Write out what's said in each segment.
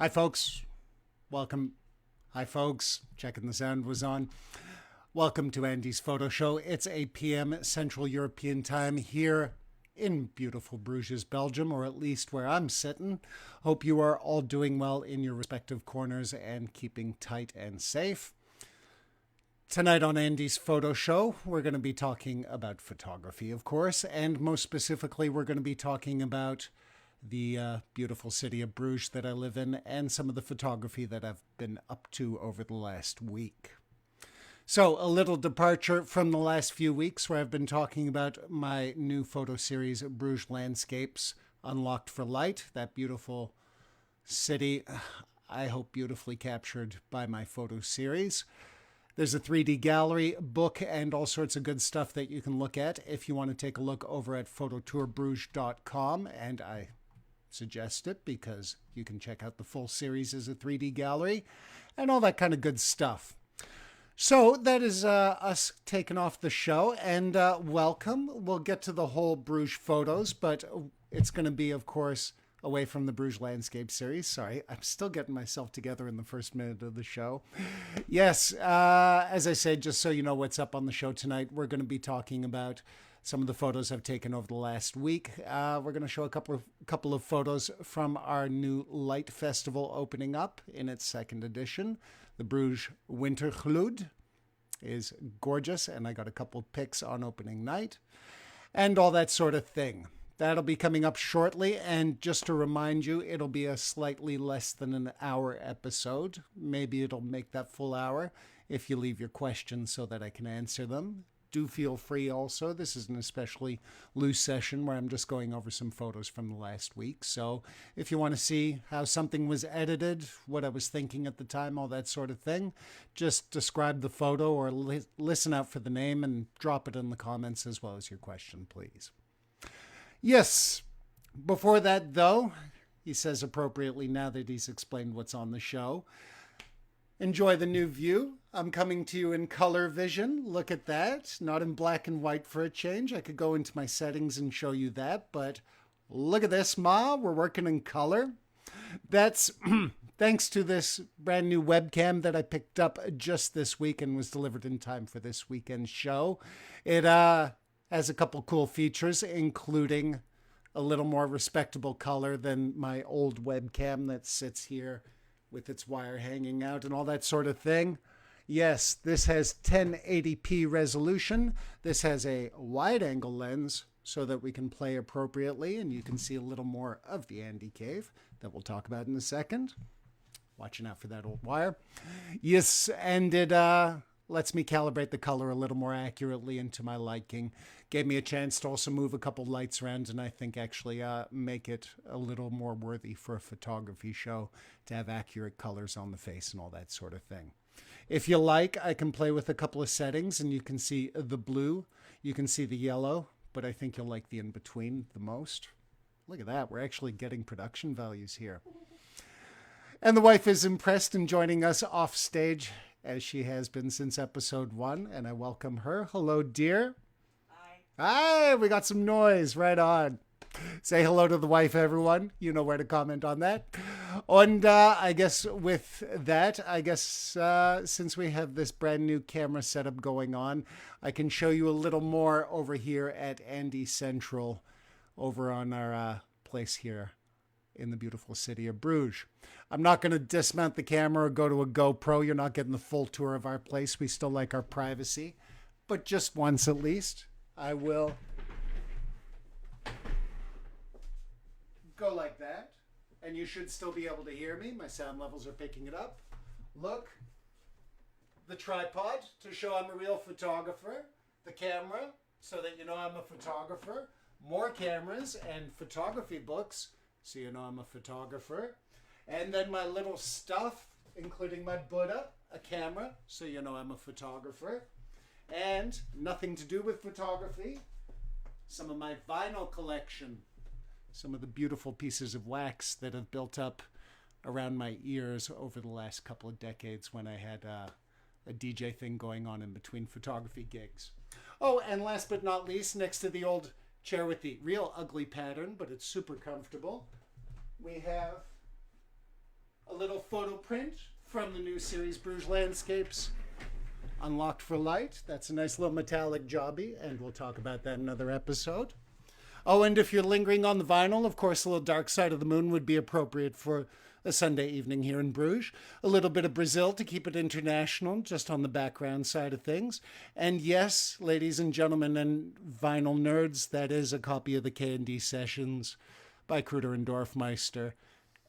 Hi, folks. Welcome. Hi, folks. Checking the sound was on. Welcome to Andy's Photo Show. It's 8 p.m. Central European Time here in beautiful Bruges, Belgium, or at least where I'm sitting. Hope you are all doing well in your respective corners and keeping tight and safe. Tonight on Andy's Photo Show, we're going to be talking about photography, of course, and most specifically, we're going to be talking about the beautiful city of Bruges that I live in and some of the photography that I've been up to over the last week. So a little departure from the last few weeks where I've been talking about my new photo series, Bruges Landscapes Unlocked for Light, that beautiful city, I hope beautifully captured by my photo series. There's a 3D gallery, book, and all sorts of good stuff that you can look at if you want to take a look over at phototourbruges.com, and I suggest it because you can check out the full series as a 3D gallery and all that kind of good stuff. So that is us taking off the show, and welcome. We'll get to the whole Bruges photos, but it's going to be, of course, away from the Bruges Landscape series. Sorry, I'm still getting myself together in the first minute of the show. Yes, as I said, just so you know what's up on the show tonight, we're going to be talking about some of the photos I've taken over the last week. We're going to show a couple of photos from our new Light Festival opening up in its second edition. The Bruges Wintergloed is gorgeous, and I got a couple of pics on opening night and all that sort of thing. That'll be coming up shortly, and just to remind you, it'll be a slightly less than an hour episode. Maybe it'll make that full hour if you leave your questions so that I can answer them. Do feel free also. This is an especially loose session where I'm just going over some photos from the last week. So if you want to see how something was edited, what I was thinking at the time, all that sort of thing, just describe the photo or listen out for the name and drop it in the comments as well as your question, please. Yes, before that, though, he says appropriately now that he's explained what's on the show, enjoy the new view. I'm coming to you in ColorVision. Look at that. Not in black and white for a change. I could go into my settings and show you that, but look at this, Ma. We're working in color. That's thanks to this brand new webcam that I picked up just this week and was delivered in time for this weekend's show. It has a couple cool features, including a little more respectable color than my old webcam that sits here with its wire hanging out and all that sort of thing. Yes, this has 1080p resolution. This has a wide angle lens so that we can play appropriately, and you can see a little more of the Andy Cave that we'll talk about in a second. Watching out for that old wire. Yes, and it lets me calibrate the color a little more accurately into my liking. Gave me a chance to also move a couple lights around, and I think actually make it a little more worthy for a photography show to have accurate colors on the face and all that sort of thing. If you like, I can play with a couple of settings, and you can see the blue, you can see the yellow, but I think you'll like the in-between the most. Look at that, we're actually getting production values here. And the wife is impressed and joining us off stage, as she has been since episode 1, and I welcome her. Hello, dear. Hi, we got some noise. Right on. Say hello to the wife, everyone. You know where to comment on that. And I guess with that, since we have this brand new camera setup going on, I can show you a little more over here at Andy Central, over on our place here in the beautiful city of Bruges. I'm not going to dismount the camera or go to a GoPro. You're not getting the full tour of our place. We still like our privacy, but just once at least, I will go like that, and you should still be able to hear me. My sound levels are picking it up. Look, the tripod to show I'm a real photographer, the camera so that you know I'm a photographer, more cameras and photography books so you know I'm a photographer, and then my little stuff, including my Buddha, a camera so you know I'm a photographer, and nothing to do with photography, some of my vinyl collection, some of the beautiful pieces of wax that have built up around my ears over the last couple of decades when I had a DJ thing going on in between photography gigs. Oh, and last but not least, next to the old chair with the real ugly pattern, but it's super comfortable, we have A little photo print from the new series Brugge Landscapes. Unlocked for light. That's a nice little metallic jobby, and we'll talk about that in another episode. Oh, and if you're lingering on the vinyl, of course, a little Dark Side of the Moon would be appropriate for a Sunday evening here in Bruges. A little bit of Brazil to keep it international, just on the background side of things. And yes, ladies and gentlemen and vinyl nerds, that is a copy of the K&D Sessions by Kruder and Dorfmeister.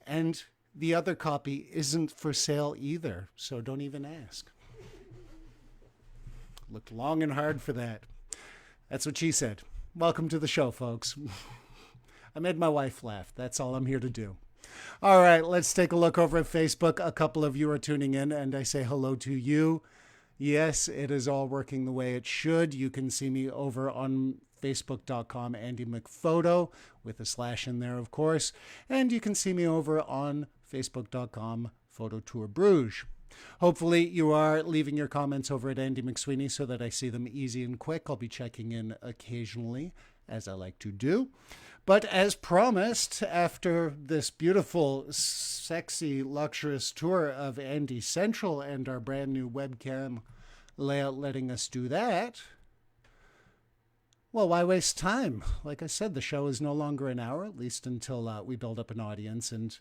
And the other copy isn't for sale either, so don't even ask. Looked long and hard for that. That's what she said. Welcome to the show, folks. I made my wife laugh. That's all I'm here to do. All right, let's take a look over at Facebook. A couple of you are tuning in, and I say hello to you. Yes, it is all working the way it should. You can see me over on Facebook.com, Andy McPhoto, with a slash in there, of course. And you can see me over on Facebook.com, Photo Tour Bruges. Hopefully you are leaving your comments over at Andy McSweeney so that I see them easy and quick. I'll be checking in occasionally, as I like to do. But as promised, after this beautiful, sexy, luxurious tour of Andy Central and our brand new webcam layout letting us do that, well, why waste time? Like I said, the show is no longer an hour, at least until we build up an audience and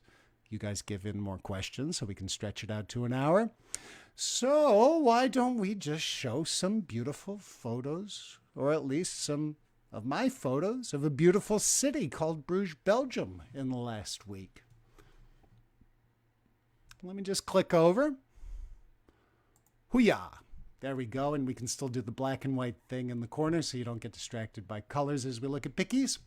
you guys give in more questions so we can stretch it out to an hour. So why don't we just show some beautiful photos, or at least some of my photos of a beautiful city called Bruges, Belgium in the last week. Let me just click over. Hoo-yah! There we go, and we can still do the black and white thing in the corner so you don't get distracted by colors as we look at pickies.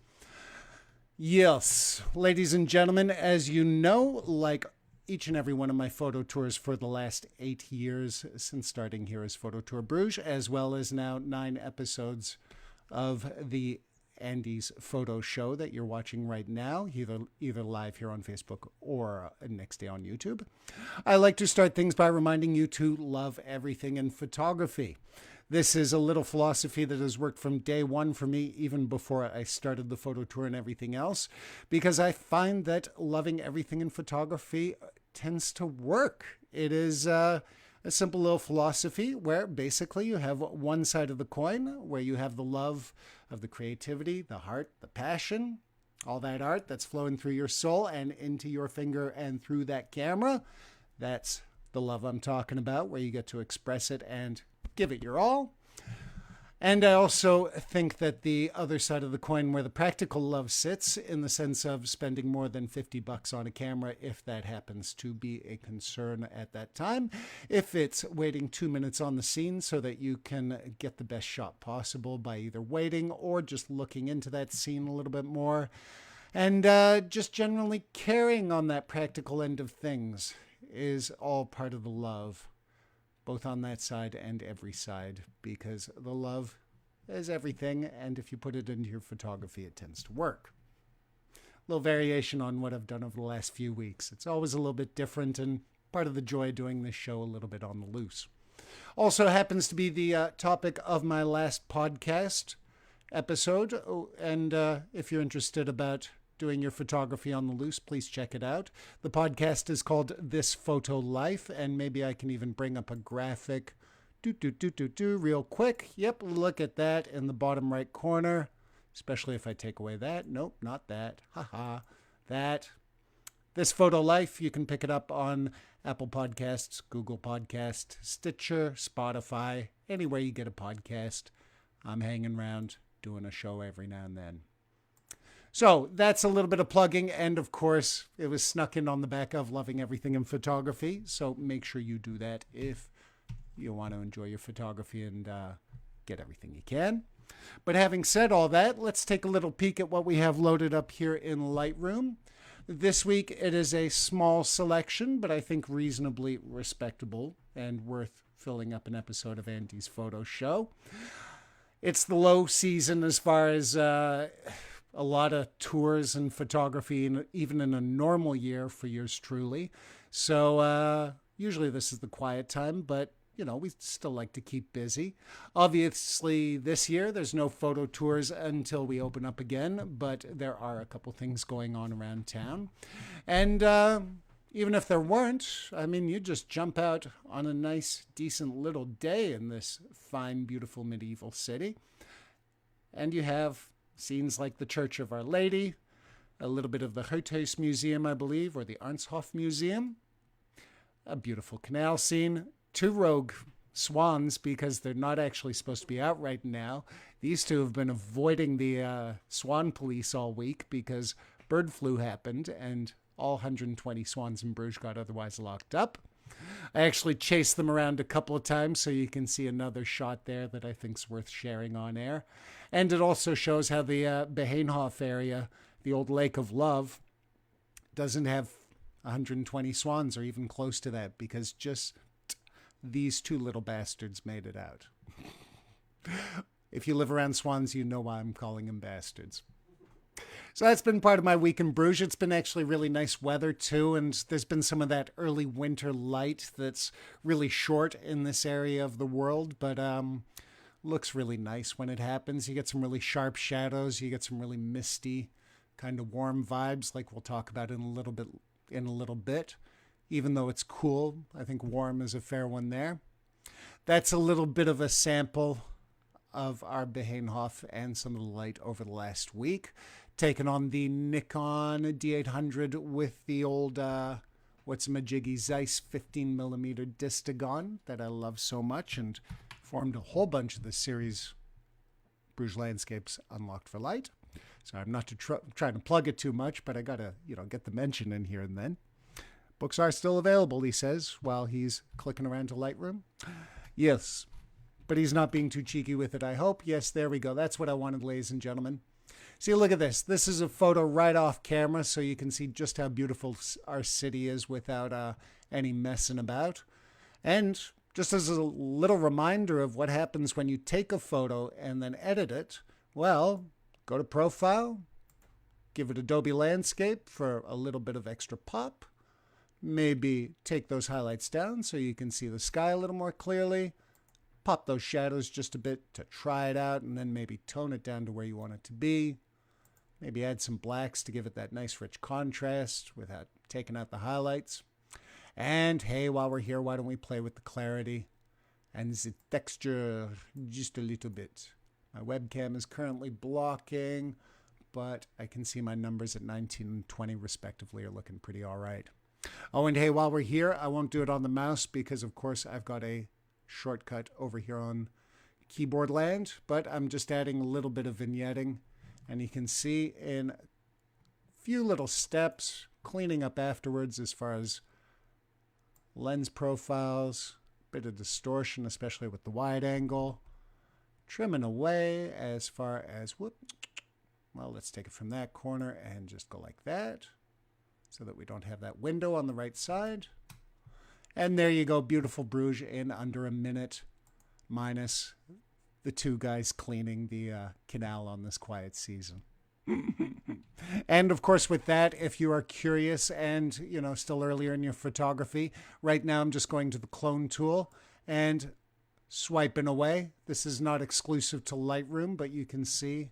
Yes, ladies and gentlemen, as you know, like each and every one of my photo tours for the last 8 years since starting here as Photo Tour Bruges, as well as now 9 episodes of the Andy's Photo Show that you're watching right now, either live here on Facebook or next day on YouTube. I like to start things by reminding you to love everything in photography. This is a little philosophy that has worked from day one for me, even before I started the photo tour and everything else, because I find that loving everything in photography tends to work. It is a simple little philosophy where basically you have one side of the coin where you have the love of the creativity, the heart, the passion, all that art that's flowing through your soul and into your finger and through that camera. That's the love I'm talking about, where you get to express it and give it your all. And I also think that the other side of the coin, where the practical love sits, in the sense of spending more than $50 on a camera, if that happens to be a concern at that time, if it's waiting 2 minutes on the scene so that you can get the best shot possible by either waiting or just looking into that scene a little bit more, and just generally caring on that practical end of things, is all part of the love, both on that side and every side, because the love is everything, and if you put it into your photography, it tends to work. A little variation on what I've done over the last few weeks. It's always a little bit different, and part of the joy of doing this show a little bit on the loose. Also happens to be the topic of my last podcast episode, and if you're interested about doing your photography on the loose, please check it out. The podcast is called This Photo Life, and maybe I can even bring up a graphic real quick. Yep, look at that in the bottom right corner, especially if I take away that. Nope, not that. Haha, that. This Photo Life, you can pick it up on Apple Podcasts, Google Podcast, Stitcher, Spotify, anywhere you get a podcast. I'm hanging around doing a show every now and then. So that's a little bit of plugging, and of course, it was snuck in on the back of loving everything in photography, so make sure you do that if you want to enjoy your photography and get everything you can. But having said all that, let's take a little peek at what we have loaded up here in Lightroom. This week, it is a small selection, but I think reasonably respectable and worth filling up an episode of Andy's Photo Show. It's the low season as far as a lot of tours and photography, and even in a normal year for yours truly. So usually this is the quiet time, but you know, we still like to keep busy. Obviously, this year there's no photo tours until we open up again, but there are a couple things going on around town. And even if there weren't, I mean, you just jump out on a nice, decent little day in this fine, beautiful medieval city. And you have scenes like the Church of Our Lady, a little bit of the Herthuis Museum, I believe, or the Arnshof Museum, a beautiful canal scene, 2 rogue swans, because they're not actually supposed to be out right now. These 2 have been avoiding the swan police all week because bird flu happened and all 120 swans in Bruges got otherwise locked up. I actually chased them around a couple of times, so you can see another shot there that I think is worth sharing on air. And it also shows how the Behainhof area, the old Lake of Love, doesn't have 120 swans or even close to that, because just these 2 little bastards made it out. If you live around swans, you know why I'm calling them bastards. So that's been part of my week in Bruges. It's been actually really nice weather too, and there's been some of that early winter light that's really short in this area of the world, but looks really nice when it happens. You get some really sharp shadows, you get some really misty, kind of warm vibes, like we'll talk about in a little bit. Even though it's cool, I think warm is a fair one there. That's a little bit of a sample of our Behainhof and some of the light over the last week. Taken on the Nikon D800 with the old what's-a-majiggy Zeiss 15mm Distagon that I love so much, and formed a whole bunch of the series Bruges Landscapes Unlocked for Light. So I'm not trying to plug it too much, but I gotta get the mention in here and then. Books are still available, he says, while he's clicking around to Lightroom. Yes, but he's not being too cheeky with it, I hope. Yes, there we go. That's what I wanted, ladies and gentlemen. See, look at this. This is a photo right off camera, so you can see just how beautiful our city is without any messing about. And just as a little reminder of what happens when you take a photo and then edit it, well, go to Profile, give it Adobe Landscape for a little bit of extra pop. Maybe take those highlights down so you can see the sky a little more clearly. Pop those shadows just a bit to try it out, and then maybe tone it down to where you want it to be. Maybe add some blacks to give it that nice rich contrast without taking out the highlights. And hey, while we're here, why don't we play with the clarity and the texture just a little bit. My webcam is currently blocking, but I can see my numbers at 19 and 20 respectively are looking pretty all right. Oh, and hey, while we're here, I won't do it on the mouse because, of course, I've got a shortcut over here on keyboard land, but I'm just adding a little bit of vignetting, and you can see in a few little steps, cleaning up afterwards as far as lens profiles, bit of distortion, especially with the wide angle, trimming away as far as, well, let's take it from that corner and just go like that so that we don't have that window on the right side. And there you go, beautiful Bruges in under a minute, minus the 2 guys cleaning the canal on this quiet season. And of course, with that, if you are curious and, still earlier in your photography, right now I'm just going to the clone tool and swiping away. This is not exclusive to Lightroom, but you can see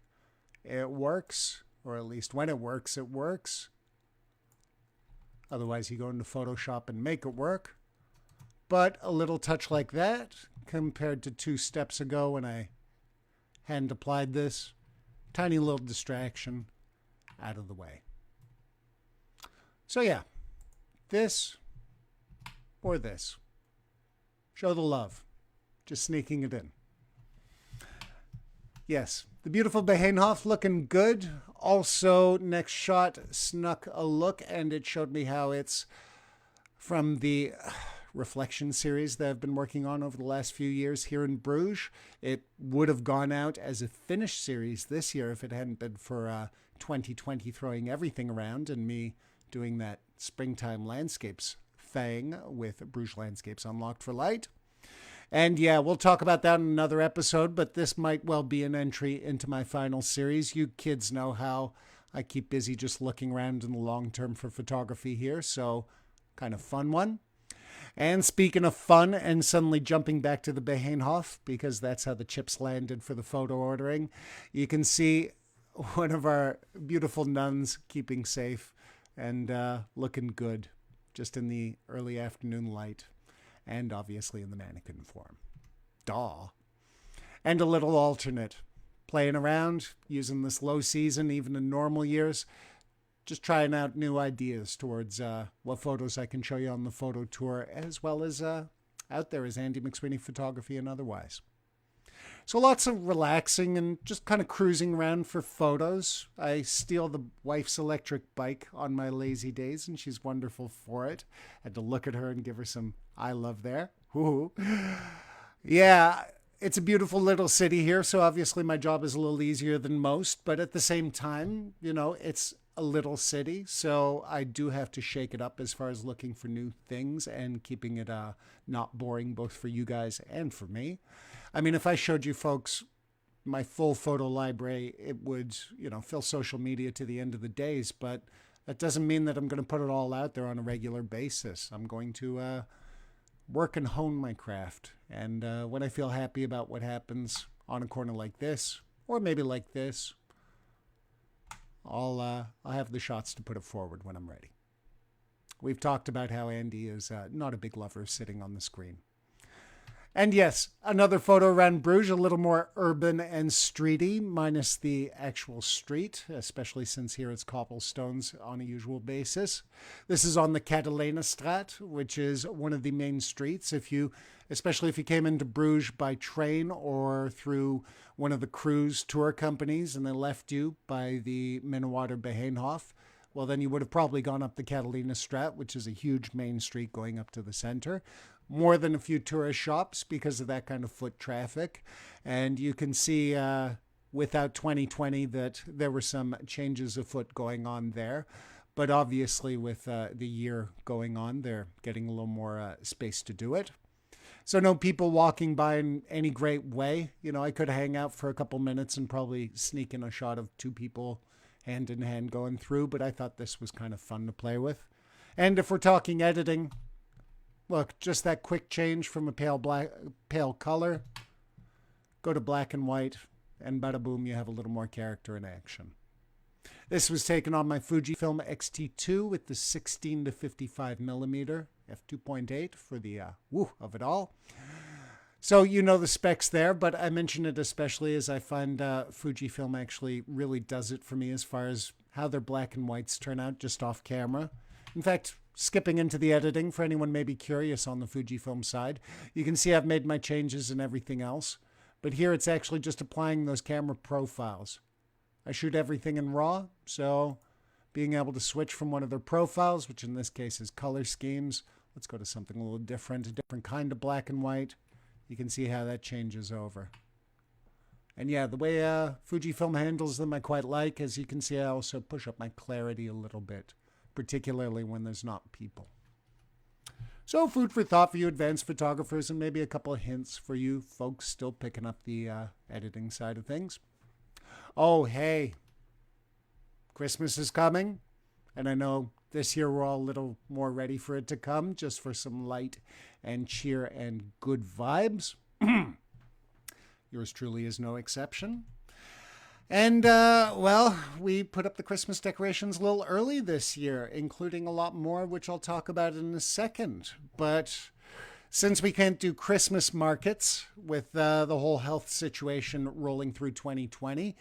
it works, or at least when it works, it works. Otherwise, you go into Photoshop and make it work. But a little touch like that, compared to 2 steps ago when I hand applied this, tiny little distraction out of the way. So yeah, this or this. Show the love. Just sneaking it in. Yes, the beautiful Behainhof looking good. Also, next shot snuck a look, and it showed me how it's from the reflection series that I've been working on over the last few years here in Bruges. It would have gone out as a finished series this year if it hadn't been for 2020 throwing everything around and me doing that springtime landscapes thing with Bruges Landscapes Unlocked for Light. And yeah, we'll talk about that in another episode, but this might well be an entry into my final series. You kids know how I keep busy just looking around in the long term for photography here, so kind of fun one. And speaking of fun and suddenly jumping back to the Behainhof, because that's how the chips landed for the photo ordering, you can see one of our beautiful nuns keeping safe and looking good. just in the early afternoon light, and obviously in the mannequin form. Daw. And a little alternate. Playing around, using this low season, even in normal years, just trying out new ideas towards what photos I can show you on the photo tour, as well as out there as Andy McSweeney Photography and otherwise. So lots of relaxing and just kind of cruising around for photos. I steal the wife's electric bike on my lazy days, and she's wonderful for it. I had to look at her and give her some I love there. Woo-hoo. Yeah, it's a beautiful little city here, so obviously my job is a little easier than most, but at the same time, you know, it's a little city, so I do have to shake it up as far as looking for new things and keeping it not boring, both for you guys and for me. I mean, if I showed you folks my full photo library, it would, you know, fill social media to the end of the days, but that doesn't mean that I'm going to put it all out there on a regular basis. I'm going to work and hone my craft, and when I feel happy about what happens on a corner like this, or maybe like this, I'll have the shots to put it forward when I'm ready. We've talked about how Andy is not a big lover of sitting on the screen. And yes, another photo around Bruges, a little more urban and streety, minus the actual street, especially since here it's cobblestones on a usual basis. This is on the Catalinastraat, which is one of the main streets. Especially if you came into Bruges by train or through one of the cruise tour companies and they left you by the Minnewater Beheenhof, well, then you would have probably gone up the Catalinastraat, which is a huge main street going up to the center. More than a few tourist shops because of that kind of foot traffic. And you can see without 2020 that there were some changes afoot going on there. But obviously with the year going on, they're getting a little more space to do it. So no people walking by in any great way. You know, I could hang out for a couple minutes and probably sneak in a shot of two people hand in hand going through, but I thought this was kind of fun to play with. And if we're talking editing, look, just that quick change from a pale color, go to black and white, and bada boom, you have a little more character in action. This was taken on my Fujifilm X-T2 with the 16 to 55 millimeter f2.8 for the woo of it all. So you know the specs there, but I mention it especially as I find Fujifilm actually really does it for me as far as how their black and whites turn out just off camera. In fact, skipping into the editing, for anyone maybe curious on the Fujifilm side, you can see I've made my changes and everything else. But here it's actually just applying those camera profiles. I shoot everything in RAW, so being able to switch from one of their profiles, which in this case is color schemes, let's go to something a little different, a different kind of black and white. You can see how that changes over. And yeah, the way Fujifilm handles them I quite like. As you can see, I also push up my clarity a little bit, particularly when there's not people. So food for thought for you advanced photographers, and maybe a couple of hints for you folks still picking up the editing side of things. Oh, hey, Christmas is coming, and I know this year we're all a little more ready for it to come, just for some light and cheer and good vibes. Yours truly is no exception. And, well, we put up the Christmas decorations a little early this year, including a lot more, which I'll talk about in a second. But since we can't do Christmas markets with the whole health situation rolling through 2020,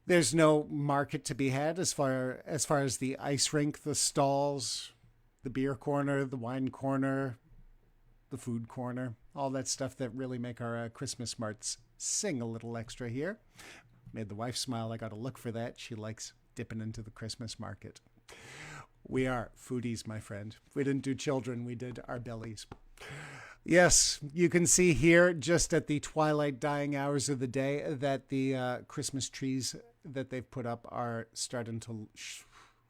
there's no market to be had as far as the ice rink, the stalls, the beer corner, the wine corner, the food corner, all that stuff that really make our Christmas marts sing a little extra here. Made the wife smile. I got to look for that. She likes dipping into the Christmas market. We are foodies, my friend. We didn't do children. We did our bellies. Yes, you can see here just at the twilight dying hours of the day that the Christmas trees that they've put up are starting to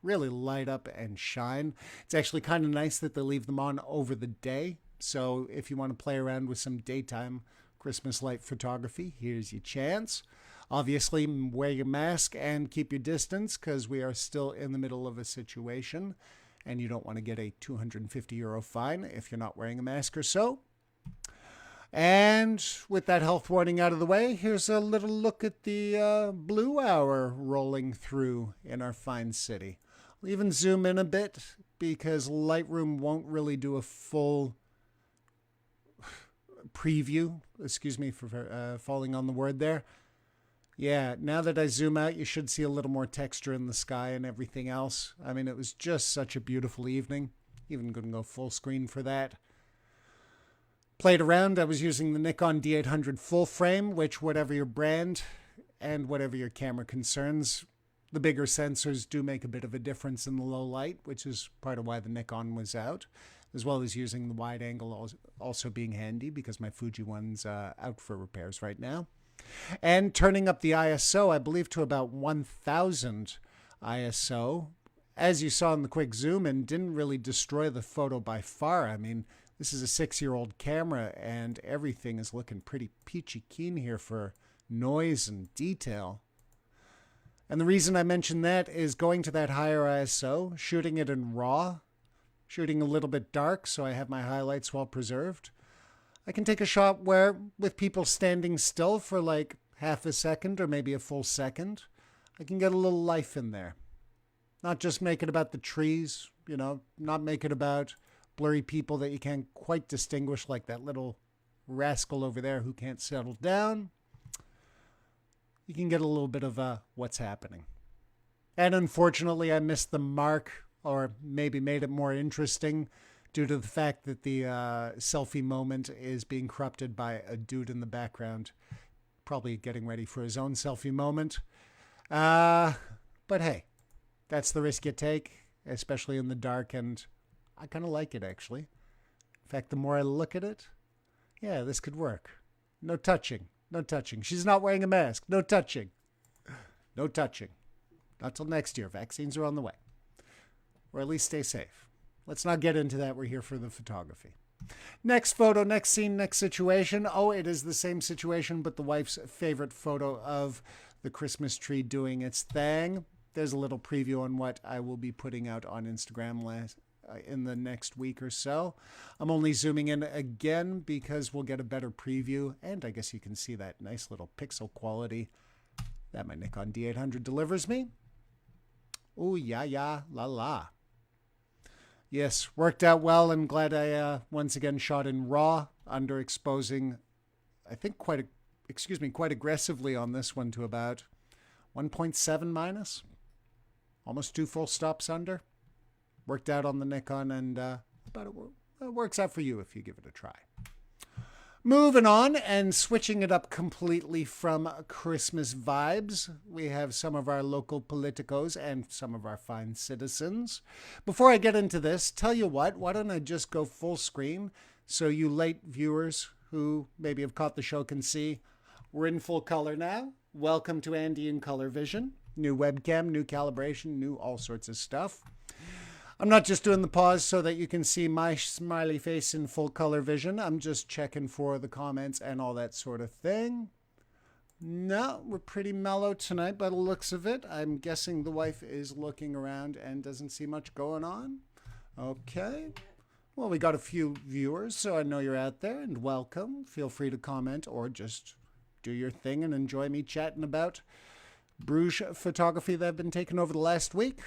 really light up and shine. It's actually kind of nice that they leave them on over the day. So if you want to play around with some daytime Christmas light photography, here's your chance. Obviously, wear your mask and keep your distance because we are still in the middle of a situation and you don't want to get a €250 fine if you're not wearing a mask or so. And with that health warning out of the way, here's a little look at the blue hour rolling through in our fine city. I'll even zoom in a bit because Lightroom won't really do a full preview. Excuse me for falling on the word there. Yeah, now that I zoom out, you should see a little more texture in the sky and everything else. I mean, it was just such a beautiful evening. Even going to go full screen for that. Played around. I was using the Nikon D800 full frame, which whatever your brand and whatever your camera concerns, the bigger sensors do make a bit of a difference in the low light, which is part of why the Nikon was out, as well as using the wide angle also being handy because my Fuji one's out for repairs right now. And turning up the ISO, I believe, to about 1000 ISO. As you saw in the quick zoom in, didn't really destroy the photo by far. I mean, this is a 6-year-old camera and everything is looking pretty peachy keen here for noise and detail. And the reason I mention that is going to that higher ISO, shooting it in RAW, shooting a little bit dark so I have my highlights well preserved. I can take a shot where, with people standing still for like half a second or maybe a full second, I can get a little life in there. Not just make it about the trees, you know, not make it about blurry people that you can't quite distinguish, like that little rascal over there who can't settle down. You can get a little bit of what's happening. And unfortunately, I missed the mark, or maybe made it more interesting, due to the fact that the selfie moment is being corrupted by a dude in the background, probably getting ready for his own selfie moment. But hey, that's the risk you take, especially in the dark, and I kind of like it, actually. In fact, the more I look at it, yeah, this could work. No touching. No touching. She's not wearing a mask. No touching. No touching. Not till next year. Vaccines are on the way. Or at least stay safe. Let's not get into that. We're here for the photography. Next photo, next scene, next situation. Oh, it is the same situation, but the wife's favorite photo of the Christmas tree doing its thing. There's a little preview on what I will be putting out on Instagram in the next week or so. I'm only zooming in again because we'll get a better preview, and I guess you can see that nice little pixel quality that my Nikon D800 delivers me. Ooh, yeah, la la. Yes, worked out well. I'm glad I once again shot in RAW, underexposing, I think quite aggressively on this one to about 1.7 minus. Almost 2 full stops under. Worked out on the Nikon, and but it works out for you if you give it a try. Moving on and switching it up completely from Christmas vibes, we have some of our local politicos and some of our fine citizens. Before I get into this, tell you what, why don't I just go full screen so you late viewers who maybe have caught the show can see. We're in full color now. Welcome to Andy in ColorVision. New webcam, new calibration, new all sorts of stuff. I'm not just doing the pause so that you can see my smiley face in full color vision. I'm just checking for the comments and all that sort of thing. No, we're pretty mellow tonight by the looks of it. I'm guessing the wife is looking around and doesn't see much going on. Okay. Well, we got a few viewers, so I know you're out there, and welcome. Feel free to comment or just do your thing and enjoy me chatting about Brugge photography that I've been taking over the last week.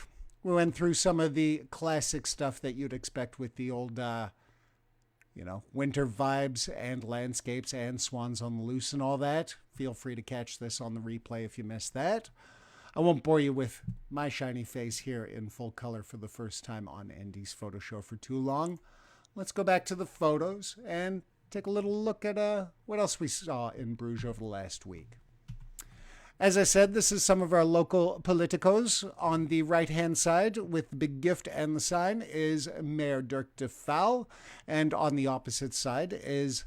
We went through some of the classic stuff that you'd expect with the old, winter vibes and landscapes and swans on the loose and all that. Feel free to catch this on the replay if you missed that. I won't bore you with my shiny face here in full color for the first time on Andy's photo show for too long. Let's go back to the photos and take a little look at what else we saw in Bruges over the last week. As I said, this is some of our local politicos. On the right-hand side, with the big gift and the sign, is Mayor Dirk de Pauw. And on the opposite side is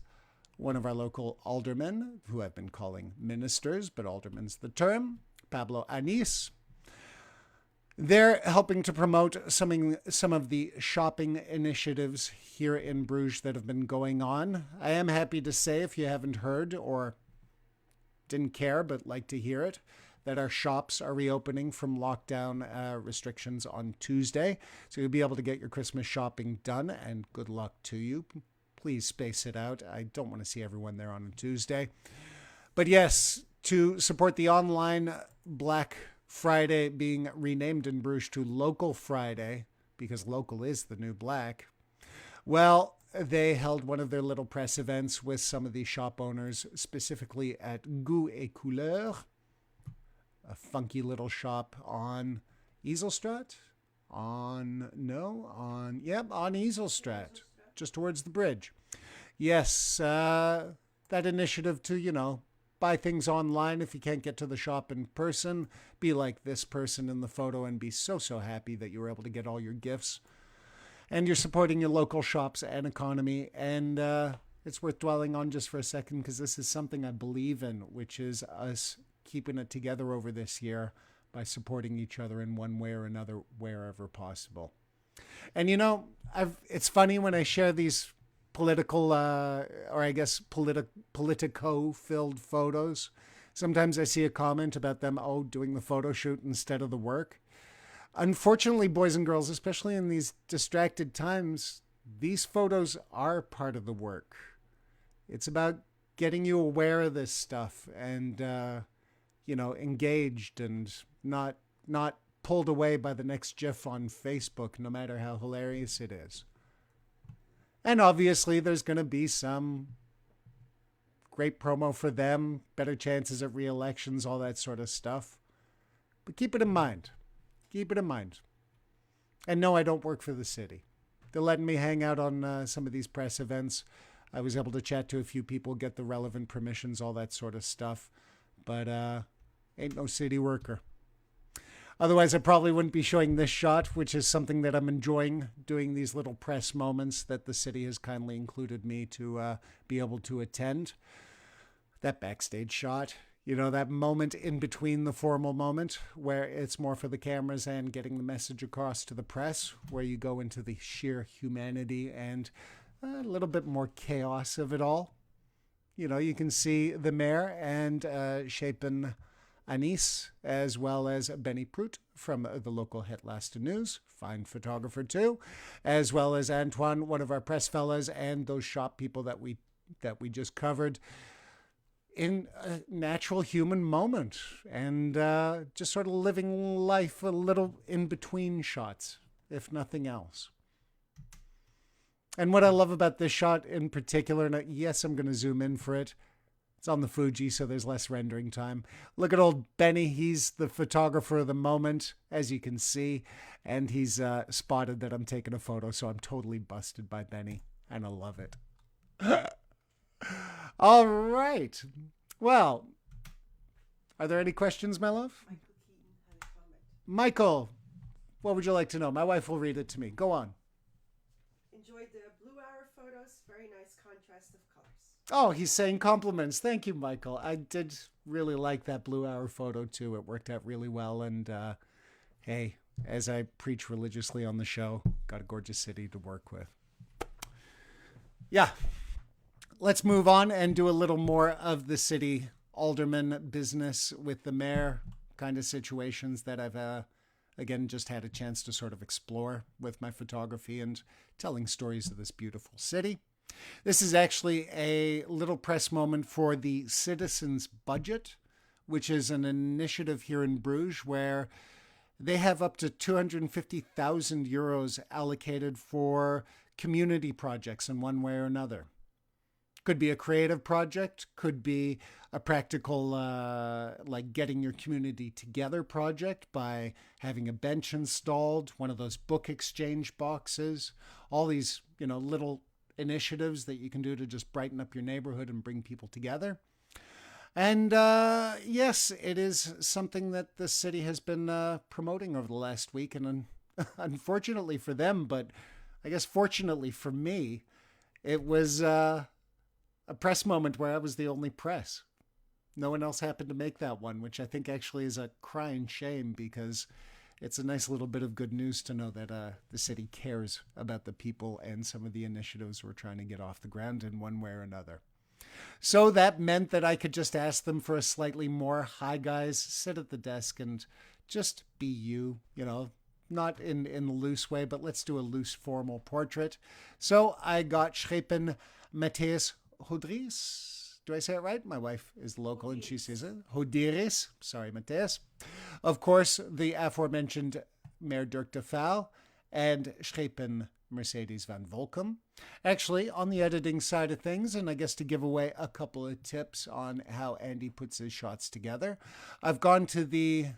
one of our local aldermen, who I've been calling ministers, but alderman's the term, Pablo Anis. They're helping to promote some of the shopping initiatives here in Bruges that have been going on. I am happy to say, if you haven't heard or didn't care but like to hear it, that our shops are reopening from lockdown restrictions on Tuesday. So you'll be able to get your Christmas shopping done, and good luck to you. Please space it out. I don't want to see everyone there on a Tuesday. But yes, to support the online Black Friday being renamed in Bruges to Local Friday, because local is the new black. Well, they held one of their little press events with some of the shop owners, specifically at Goût et Couleur, a funky little shop on Easelstraat. On Easelstraat, just towards the bridge. Yes, that initiative to, buy things online if you can't get to the shop in person. Be like this person in the photo and be so happy that you were able to get all your gifts. And you're supporting your local shops and economy. And it's worth dwelling on just for a second because this is something I believe in, which is us keeping it together over this year by supporting each other in one way or another wherever possible. And it's funny when I share these political, politico-filled photos. Sometimes I see a comment about them, doing the photo shoot instead of the work. Unfortunately, boys and girls, especially in these distracted times, these photos are part of the work. It's about getting you aware of this stuff and, engaged and not pulled away by the next GIF on Facebook, no matter how hilarious it is. And obviously, there's going to be some great promo for them, better chances at re-elections, all that sort of stuff. But keep it in mind. Keep it in mind. And no, I don't work for the city. They're letting me hang out on some of these press events. I was able to chat to a few people, get the relevant permissions, all that sort of stuff. But ain't no city worker. Otherwise, I probably wouldn't be showing this shot, which is something that I'm enjoying, doing these little press moments that the city has kindly included me to be able to attend. That backstage shot, that moment in between the formal moment where it's more for the cameras and getting the message across to the press, where you go into the sheer humanity and a little bit more chaos of it all. You can see the mayor and Shapen Anis, as well as Benny Prout from the local Het Laatste News, fine photographer too, as well as Antoine, one of our press fellas, and those shop people that we just covered in a natural human moment and just sort of living life a little in between shots, if nothing else. And what I love about this shot in particular, and yes, I'm going to zoom in for it. It's on the Fuji, so there's less rendering time. Look at old Benny. He's the photographer of the moment, as you can see. And he's spotted that I'm taking a photo, so I'm totally busted by Benny. And I love it. All right. Well, are there any questions, my love? Michael Keaton had a comment. Michael, what would you like to know? My wife will read it to me. Go on. Enjoyed the Blue Hour photos. Very nice contrast of colors. Oh, he's saying compliments. Thank you, Michael. I did really like that Blue Hour photo, too. It worked out really well. And, hey, as I preach religiously on the show, got a gorgeous city to work with. Yeah. Let's move on and do a little more of the city alderman business with the mayor kind of situations that I've, again, just had a chance to sort of explore with my photography and telling stories of this beautiful city. This is actually a little press moment for the Citizens Budget, which is an initiative here in Bruges where they have up to 250,000 euros allocated for community projects in one way or another. Could be a creative project, could be a practical, like getting your community together project by having a bench installed, one of those book exchange boxes, all these, little initiatives that you can do to just brighten up your neighborhood and bring people together. And yes, it is something that the city has been promoting over the last week. And unfortunately for them, but I guess fortunately for me, it was a press moment where I was the only press. No one else happened to make that one, which I think actually is a crying shame because it's a nice little bit of good news to know that the city cares about the people and some of the initiatives we're trying to get off the ground in one way or another. So that meant that I could just ask them for a slightly more, hi guys, sit at the desk and just be you, not in the loose way, but let's do a loose formal portrait. So I got Schepen Matthias Hodries. Do I say it right? My wife is local and she says it. Hodries. Sorry, Matthias. Of course, the aforementioned Mayor Dirk de Vaal and Schepen Mercedes van Volcom. Actually, on the editing side of things, and I guess to give away a couple of tips on how Andy puts his shots together, I've gone to the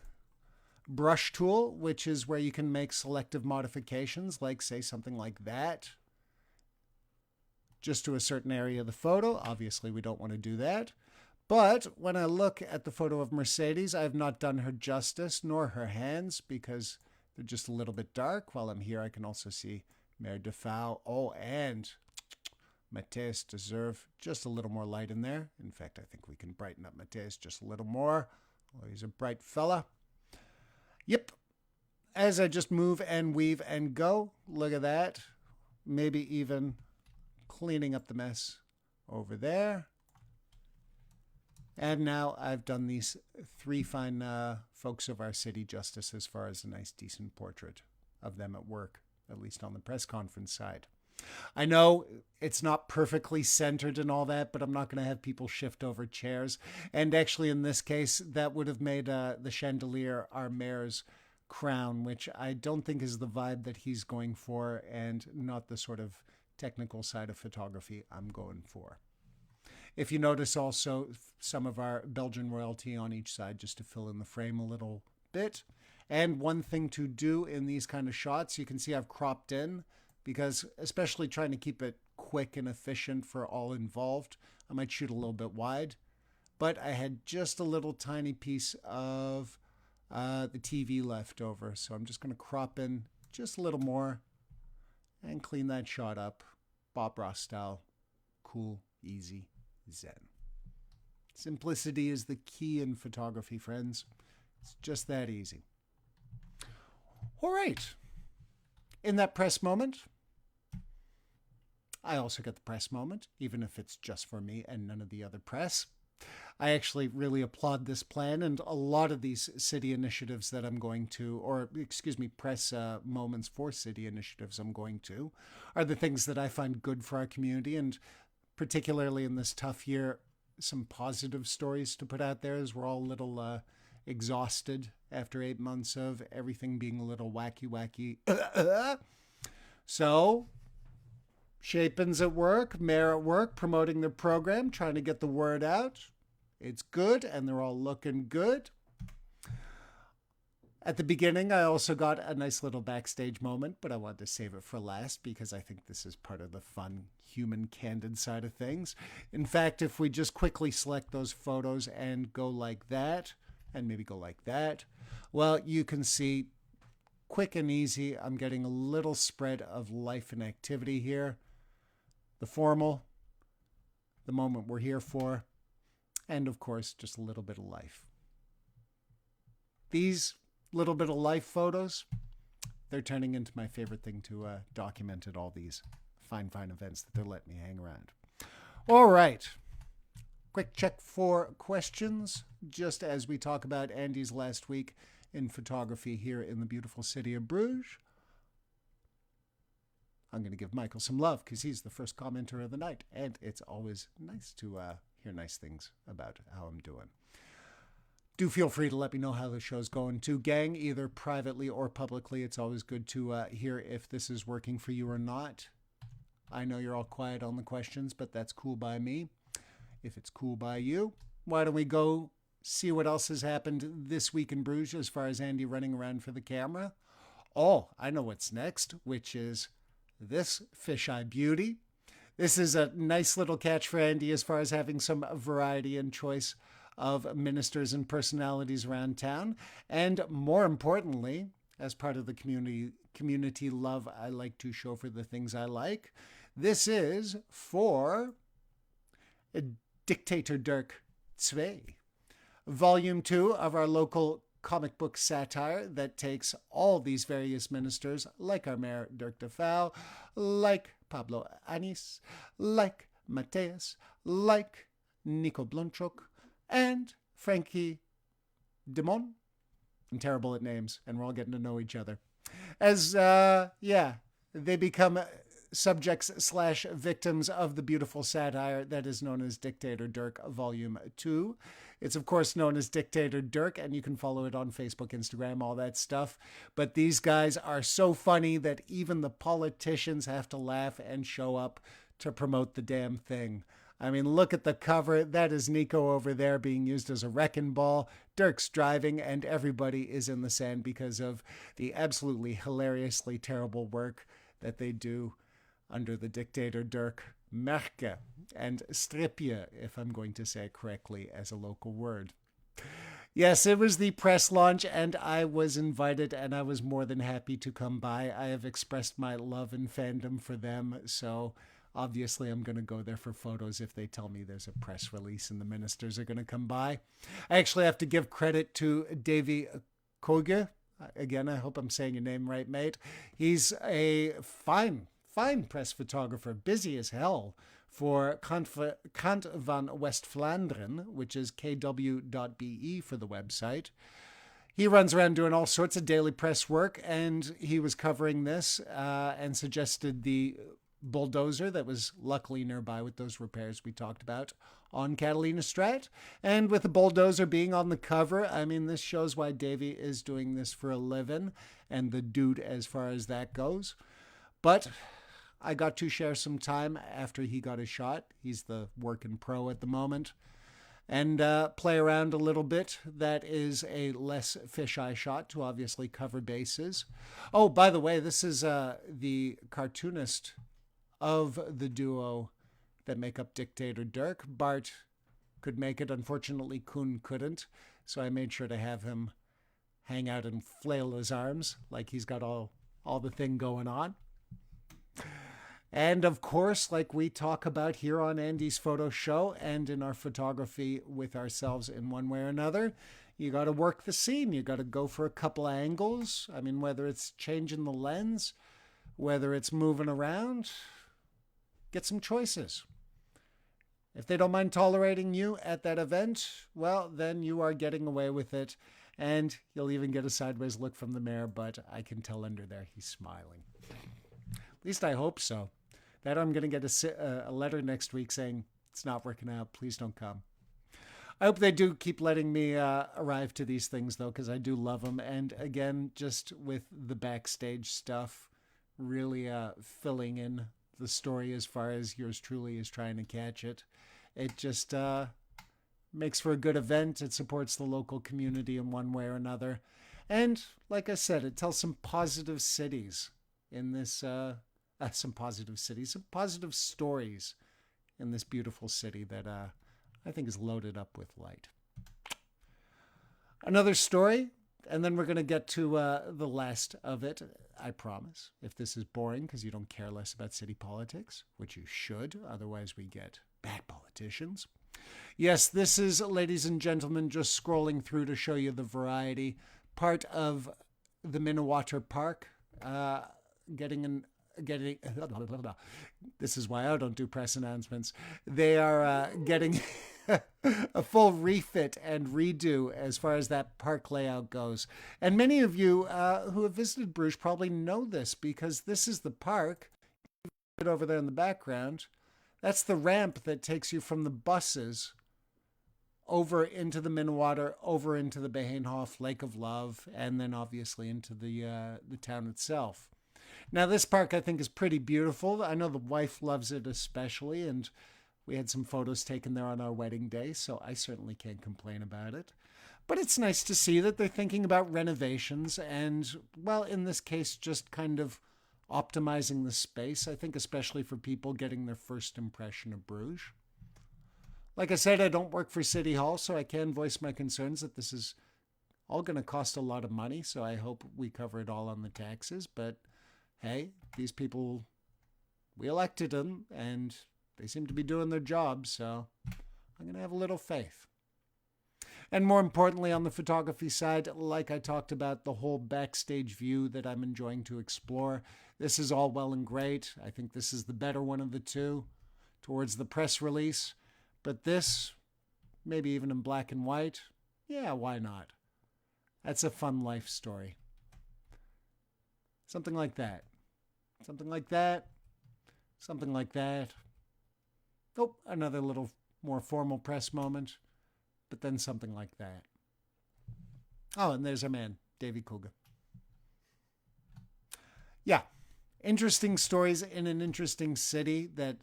brush tool, which is where you can make selective modifications, like say something like that, just to a certain area of the photo. Obviously, we don't want to do that. But when I look at the photo of Mercedes, I have not done her justice, nor her hands, because they're just a little bit dark. While I'm here, I can also see Mère de Faux. Oh, and Matthias deserve just a little more light in there. In fact, I think we can brighten up Matthias just a little more. Oh, he's a bright fella. Yep. As I just move and weave and go, look at that. Maybe even cleaning up the mess over there. And now I've done these three fine folks of our city justice as far as a nice, decent portrait of them at work, at least on the press conference side. I know it's not perfectly centered and all that, but I'm not going to have people shift over chairs. And actually, in this case, that would have made the chandelier our mayor's crown, which I don't think is the vibe that he's going for, and not the sort of technical side of photography I'm going for. If you notice also some of our Belgian royalty on each side, just to fill in the frame a little bit. And one thing to do in these kind of shots, you can see I've cropped in, because especially trying to keep it quick and efficient for all involved, I might shoot a little bit wide. But I had just a little tiny piece of the TV left over, so I'm just going to crop in just a little more and clean that shot up. Bob Ross style. Cool, easy, zen. Simplicity is the key in photography, friends. It's just that easy. All right. In that press moment, I also get the press moment, even if it's just for me and none of the other press. I actually really applaud this plan, and a lot of these city initiatives that I'm going to, or excuse me, press moments for city initiatives I'm going to, are the things that I find good for our community, and particularly in this tough year, some positive stories to put out there, as we're all a little exhausted after 8 months of everything being a little wacky. So, Shapen's at work, Mayor at work, promoting their program, trying to get the word out. It's good, and they're all looking good. At the beginning, I also got a nice little backstage moment, but I wanted to save it for last because I think this is part of the fun, human, candid side of things. In fact, if we just quickly select those photos and go like that, and maybe go like that, well, you can see quick and easy, I'm getting a little spread of life and activity here. The formal, the moment we're here for, and of course, just a little bit of life. These little bit of life photos, they're turning into my favorite thing to document at all these fine events that they're letting me hang around. All right. Quick check for questions, just as we talk about Andy's last week in photography here in the beautiful city of Bruges. I'm going to give Michael some love because he's the first commenter of the night, and it's always nice to hear nice things about how I'm doing. Do feel free to let me know how the show's going too, gang, either privately or publicly. It's always good to hear if this is working for you or not. I know you're all quiet on the questions, but that's cool by me. If it's cool by you, why don't we go see what else has happened this week in Bruges as far as Andy running around for the camera? Oh, I know what's next, which is this fisheye beauty. This is a nice little catch for Andy as far as having some variety and choice of ministers and personalities around town. And more importantly, as part of the community love I like to show for the things I like, this is for Dictator Dirk 2, Volume 2 of our local comic book satire that takes all these various ministers, like our Mayor Dirk de Faux, like Pablo Anis, like Matthias, like Nico Blunchuk, and Frankie Demon. I'm terrible at names, and we're all getting to know each other. As, they become subjects/victims of the beautiful satire that is known as Dictator Dirk Volume 2. It's, of course, known as Dictator Dirk, and you can follow it on Facebook, Instagram, all that stuff. But these guys are so funny that even the politicians have to laugh and show up to promote the damn thing. I mean, look at the cover. That is Nico over there being used as a wrecking ball. Dirk's driving, and everybody is in the sand because of the absolutely hilariously terrible work that they do under the Dictator Dirk. Merke and stripje, if I'm going to say it correctly as a local word. Yes, it was the press launch, and I was invited, and I was more than happy to come by. I have expressed my love and fandom for them, so obviously I'm going to go there for photos if they tell me there's a press release and the ministers are going to come by. I actually have to give credit to Davy Koge. Again, I hope I'm saying your name right, mate. He's a fine press photographer, busy as hell for Kant van West-Vlaanderen, which is kw.be for the website. He runs around doing all sorts of daily press work, and he was covering this and suggested the bulldozer that was luckily nearby with those repairs we talked about on Catalina Strat. And with the bulldozer being on the cover, I mean, this shows why Davey is doing this for a living and the dude as far as that goes. But I got to share some time after he got a shot. He's the working pro at the moment. And play around a little bit. That is a less fisheye shot to obviously cover bases. Oh, by the way, this is the cartoonist of the duo that make up Dictator Dirk. Bart could make it. Unfortunately, Koen couldn't. So I made sure to have him hang out and flail his arms like he's got all the thing going on. And of course, like we talk about here on Andy's Photo Show and in our photography with ourselves in one way or another, you got to work the scene. You got to go for a couple of angles. I mean, whether it's changing the lens, whether it's moving around, get some choices. If they don't mind tolerating you at that event, well, then you are getting away with it. And you'll even get a sideways look from the mayor, but I can tell under there he's smiling. At least I hope so. That I'm going to get a letter next week saying, it's not working out, please don't come. I hope they do keep letting me arrive to these things, though, because I do love them. And again, just with the backstage stuff, really filling in the story as far as yours truly is trying to catch it. It just makes for a good event. It supports the local community in one way or another. And like I said, it tells some positive cities in this... some positive stories in this beautiful city that I think is loaded up with light. Another story, and then we're going to get to the last of it, I promise. If this is boring because you don't care less about city politics, which you should, otherwise we get bad politicians. Yes, this is, ladies and gentlemen, just scrolling through to show you the variety. Part of the Minnewater Park, this is why I don't do press announcements. They are getting a full refit and redo as far as that park layout goes. And many of you who have visited Brugge probably know this because this is the park. Over there in the background, that's the ramp that takes you from the buses over into the Minnewater, over into the Behenhof Lake of Love, and then obviously into the town itself. Now, this park, I think, is pretty beautiful. I know the wife loves it especially, and we had some photos taken there on our wedding day, so I certainly can't complain about it. But it's nice to see that they're thinking about renovations and, well, in this case, just kind of optimizing the space, I think, especially for people getting their first impression of Bruges. Like I said, I don't work for City Hall, so I can voice my concerns that this is all going to cost a lot of money, so I hope we cover it all on the taxes, but... hey, these people, we elected them, and they seem to be doing their job, so I'm going to have a little faith. And more importantly, on the photography side, like I talked about, the whole backstage view that I'm enjoying to explore. This is all well and great. I think this is the better one of the two towards the press release. But this, maybe even in black and white, yeah, why not? That's a fun life story. Something like that. Something like that. Something like that. Oh, another little more formal press moment. But then something like that. Oh, and there's our man, Davy Kuga. Yeah, interesting stories in an interesting city that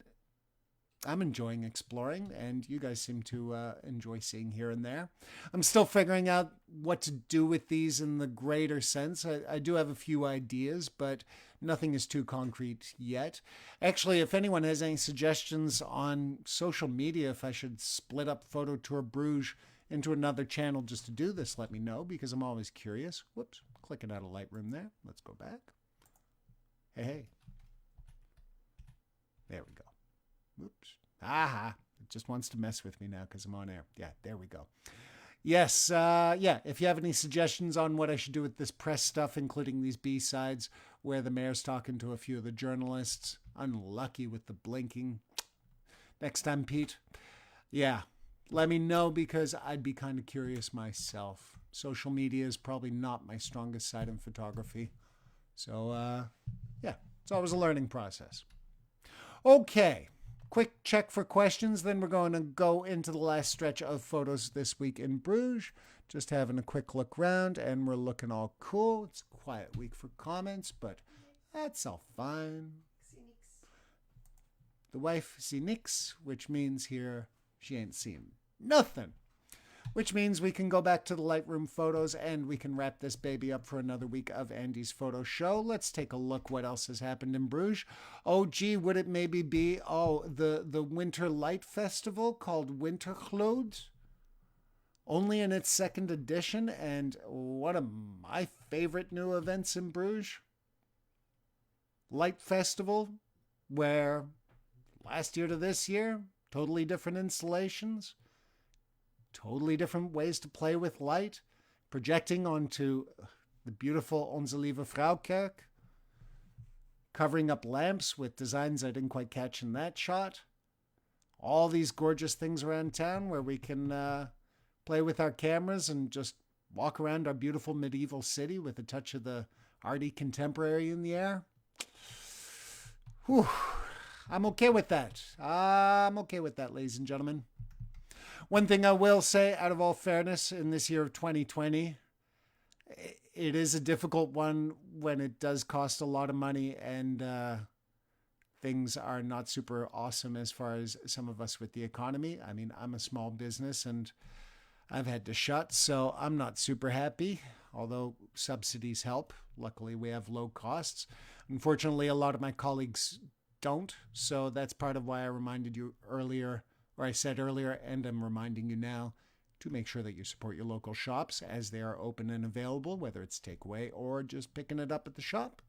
I'm enjoying exploring, and you guys seem to enjoy seeing here and there. I'm still figuring out what to do with these in the greater sense. I do have a few ideas, but nothing is too concrete yet. Actually, if anyone has any suggestions on social media, if I should split up Photo Tour Bruges into another channel just to do this, let me know, because I'm always curious. Whoops, clicking out of Lightroom there. Let's go back. Hey. There we go. Oops. Aha. It just wants to mess with me now because I'm on air. Yeah, there we go. Yes, if you have any suggestions on what I should do with this press stuff, including these B-sides, where the mayor's talking to a few of the journalists. Unlucky with the blinking. Next time, Pete. Yeah, let me know because I'd be kind of curious myself. Social media is probably not my strongest side in photography. So, yeah, it's always a learning process. Okay. Quick check for questions, then we're going to go into the last stretch of photos this week in Bruges. Just having a quick look around, and we're looking all cool. It's a quiet week for comments, but that's all fine. The wife see nix, which means here she ain't seen nothing. Which means we can go back to the Lightroom photos and we can wrap this baby up for another week of Andy's photo show. Let's take a look what else has happened in Bruges. Oh, gee, would it maybe be, the Winter Light Festival called Wintergloed? Only in its second edition, and one of my favorite new events in Bruges. Light Festival, where last year to this year, totally different installations. Totally different ways to play with light, projecting onto the beautiful Onze Lieve Vrouwkerk, covering up lamps with designs I didn't quite catch in that shot. All these gorgeous things around town where we can play with our cameras and just walk around our beautiful medieval city with a touch of the arty contemporary in the air. Whew. I'm okay with that. I'm okay with that, ladies and gentlemen. One thing I will say, out of all fairness, in this year of 2020, it is a difficult one when it does cost a lot of money and things are not super awesome as far as some of us with the economy. I mean, I'm a small business and I've had to shut, so I'm not super happy, although subsidies help. Luckily, we have low costs. Unfortunately, a lot of my colleagues don't, so that's part of why I reminded you earlier, or I said earlier, and I'm reminding you now, to make sure that you support your local shops as they are open and available, whether it's takeaway or just picking it up at the shop.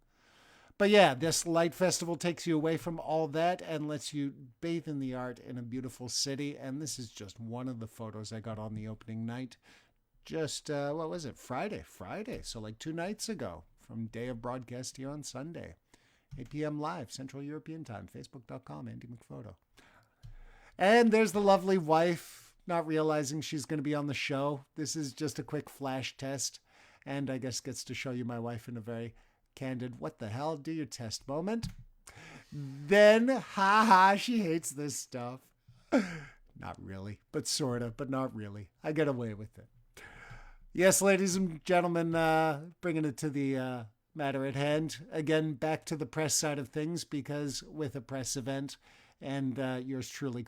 But yeah, this light festival takes you away from all that and lets you bathe in the art in a beautiful city. And this is just one of the photos I got on the opening night. Just, what was it? Friday. So like 2 nights ago from day of broadcast here on Sunday. 8 p.m. live, Central European Time, facebook.com, Andy McPhoto. And there's the lovely wife, not realizing she's going to be on the show. This is just a quick flash test, and I guess gets to show you my wife in a very candid, what the hell, do your test moment. Then, she hates this stuff. Not really, but sort of, but not really. I get away with it. Yes, ladies and gentlemen, bringing it to the matter at hand. Again, back to the press side of things, because with a press event, and yours truly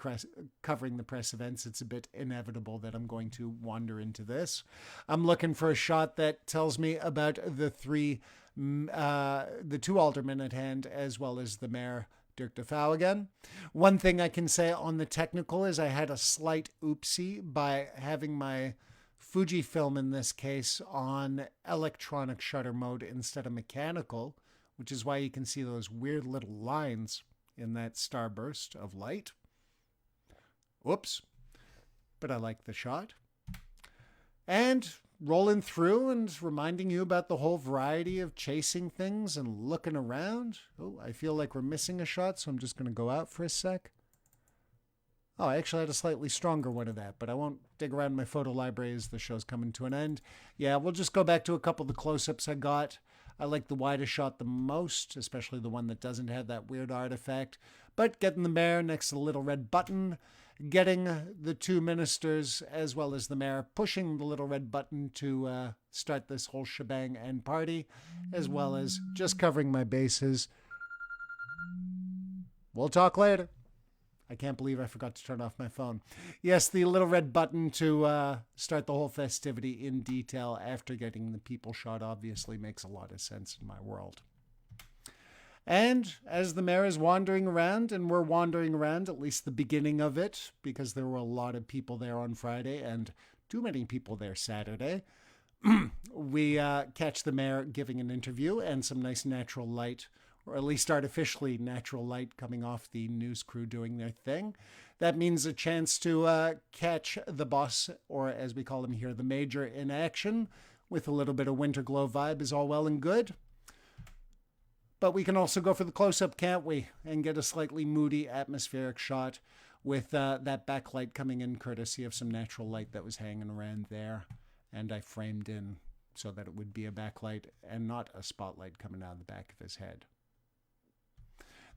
covering the press events, it's a bit inevitable that I'm going to wander into this. I'm looking for a shot that tells me about the 2 aldermen at hand, as well as the mayor, Dirk de Vouw again. One thing I can say on the technical is I had a slight oopsie by having my Fujifilm, in this case, on electronic shutter mode instead of mechanical, which is why you can see those weird little lines in that starburst of light. Whoops. But I like the shot. And rolling through and reminding you about the whole variety of chasing things and looking around. Oh, I feel like we're missing a shot, so I'm just going to go out for a sec. Oh, I actually had a slightly stronger one of that, but I won't dig around my photo library as the show's coming to an end. Yeah, we'll just go back to a couple of the close-ups I got. I like the widest shot the most, especially the one that doesn't have that weird artifact. But getting the mayor next to the little red button, getting the two ministers as well as the mayor pushing the little red button to start this whole shebang and party, as well as just covering my bases. We'll talk later. I can't believe I forgot to turn off my phone. Yes, the little red button to start the whole festivity in detail after getting the people shot obviously makes a lot of sense in my world. And as the mayor is wandering around, and we're wandering around, at least the beginning of it, because there were a lot of people there on Friday and too many people there Saturday, we catch the mayor giving an interview and some nice natural light, or at least artificially natural light coming off the news crew doing their thing. That means a chance to catch the boss, or as we call him here, the major, in action with a little bit of winter glow vibe is all well and good. But we can also go for the close-up, can't we? And get a slightly moody, atmospheric shot with that backlight coming in courtesy of some natural light that was hanging around there. And I framed in so that it would be a backlight and not a spotlight coming out of the back of his head.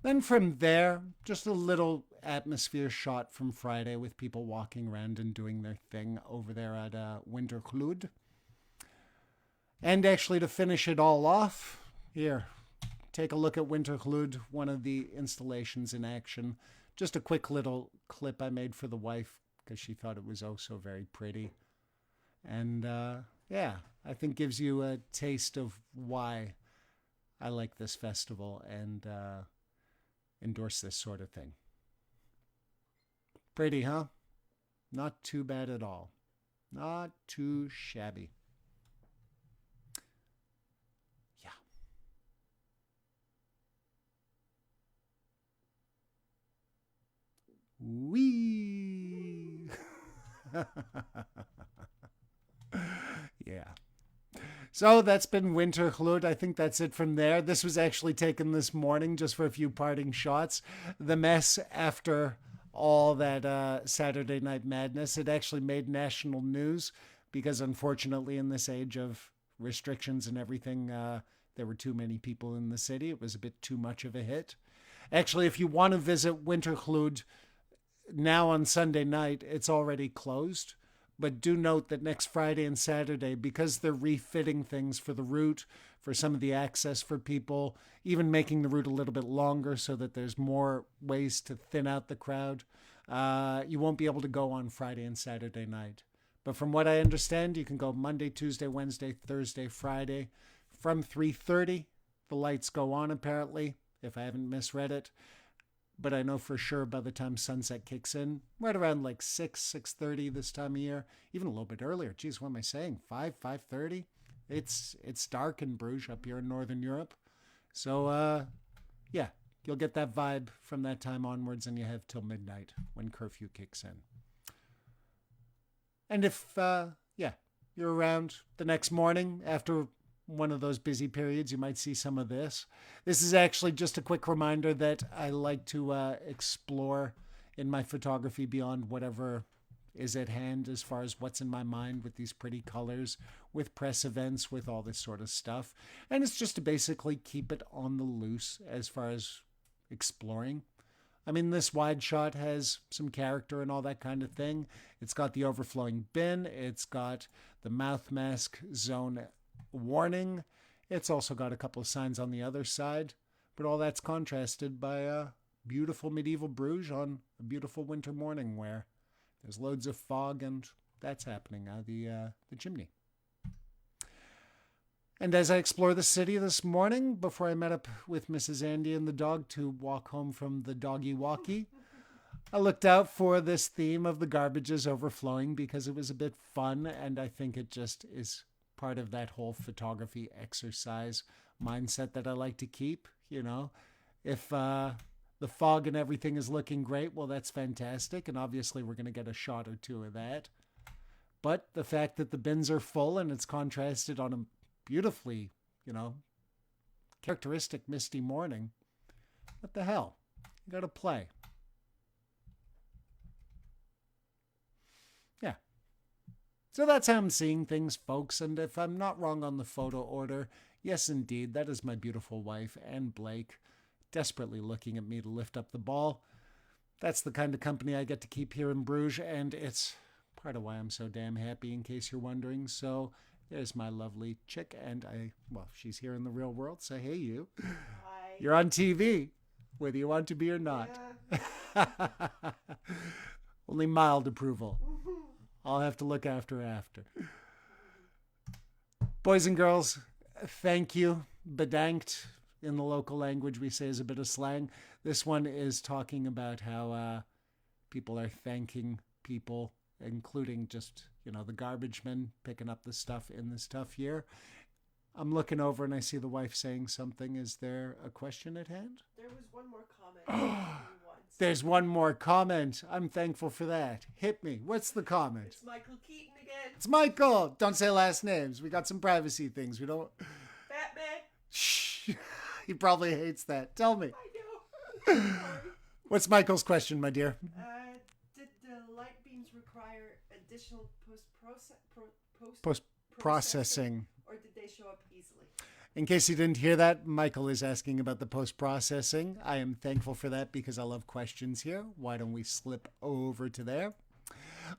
Then from there, just a little atmosphere shot from Friday with people walking around and doing their thing over there at Wintergloed. And actually to finish it all off, here, take a look at Wintergloed, one of the installations in action. Just a quick little clip I made for the wife because she thought it was oh so very pretty. And yeah, I think gives you a taste of why I like this festival and endorse this sort of thing. Pretty, huh? Not too bad at all. Not too shabby. Yeah. Wee. Yeah. So that's been Wintergloed. I think that's it from there. This was actually taken this morning just for a few parting shots. The mess after all that Saturday night madness, it actually made national news because unfortunately in this age of restrictions and everything, there were too many people in the city. It was a bit too much of a hit. Actually, if you want to visit Wintergloed now on Sunday night, it's already closed. But do note that next Friday and Saturday, because they're refitting things for the route, for some of the access for people, even making the route a little bit longer so that there's more ways to thin out the crowd, you won't be able to go on Friday and Saturday night. But from what I understand, you can go Monday, Tuesday, Wednesday, Thursday, Friday. From 3:30, the lights go on apparently, if I haven't misread it. But I know for sure by the time sunset kicks in, right around like 6:30 this time of year, even a little bit earlier. Geez, what am I saying? 5:30? It's dark in Bruges up here in Northern Europe. So, yeah, you'll get that vibe from that time onwards, and you have till midnight when curfew kicks in. And if, you're around the next morning after one of those busy periods, you might see some of this. This is actually just a quick reminder that I like to explore in my photography beyond whatever is at hand as far as what's in my mind with these pretty colors, with press events, with all this sort of stuff. And it's just to basically keep it on the loose as far as exploring. I mean, this wide shot has some character and all that kind of thing. It's got the overflowing bin. It's got the mouth mask zone warning. It's also got a couple of signs on the other side, but all that's contrasted by a beautiful medieval Bruges on a beautiful winter morning where there's loads of fog and that's happening out of the chimney. And as I explore the city this morning, before I met up with Mrs. Andy and the dog to walk home from the doggy walkie, I looked out for this theme of the garbages overflowing because it was a bit fun, and I think it just is part of that whole photography exercise mindset that I like to keep. You know, if the fog and everything is looking great, well, that's fantastic, and obviously we're going to get a shot or two of that. But the fact that the bins are full and it's contrasted on a beautifully, characteristic misty morning, what the hell? You got to play. Yeah. So that's how I'm seeing things, folks. And if I'm not wrong on the photo order, yes, indeed, that is my beautiful wife, Anne Blake, desperately looking at me to lift up the ball. That's the kind of company I get to keep here in Bruges, and it's part of why I'm so damn happy, in case you're wondering. So there's my lovely chick, and she's here in the real world, so hey, you. Hi. You're on TV, whether you want to be or not. Yeah. Only mild approval. I'll have to look after. Boys and girls, thank you. Bedankt, in the local language we say is a bit of slang. This one is talking about how people are thanking people, including just, the garbage men picking up the stuff in this tough year. I'm looking over and I see the wife saying something. Is there a question at hand? There was one more comment. There's one more comment. I'm thankful for that. Hit me. What's the comment? It's Michael Keaton again. It's Michael. Don't say last names. We got some privacy things. We don't. Batman. Shh. He probably hates that. Tell me. I know. Sorry. What's Michael's question, my dear? Did the light beams require additional Post-processing. Or did they show up easily? In case you didn't hear that, Michael is asking about the post-processing. I am thankful for that because I love questions here. Why don't we slip over to there?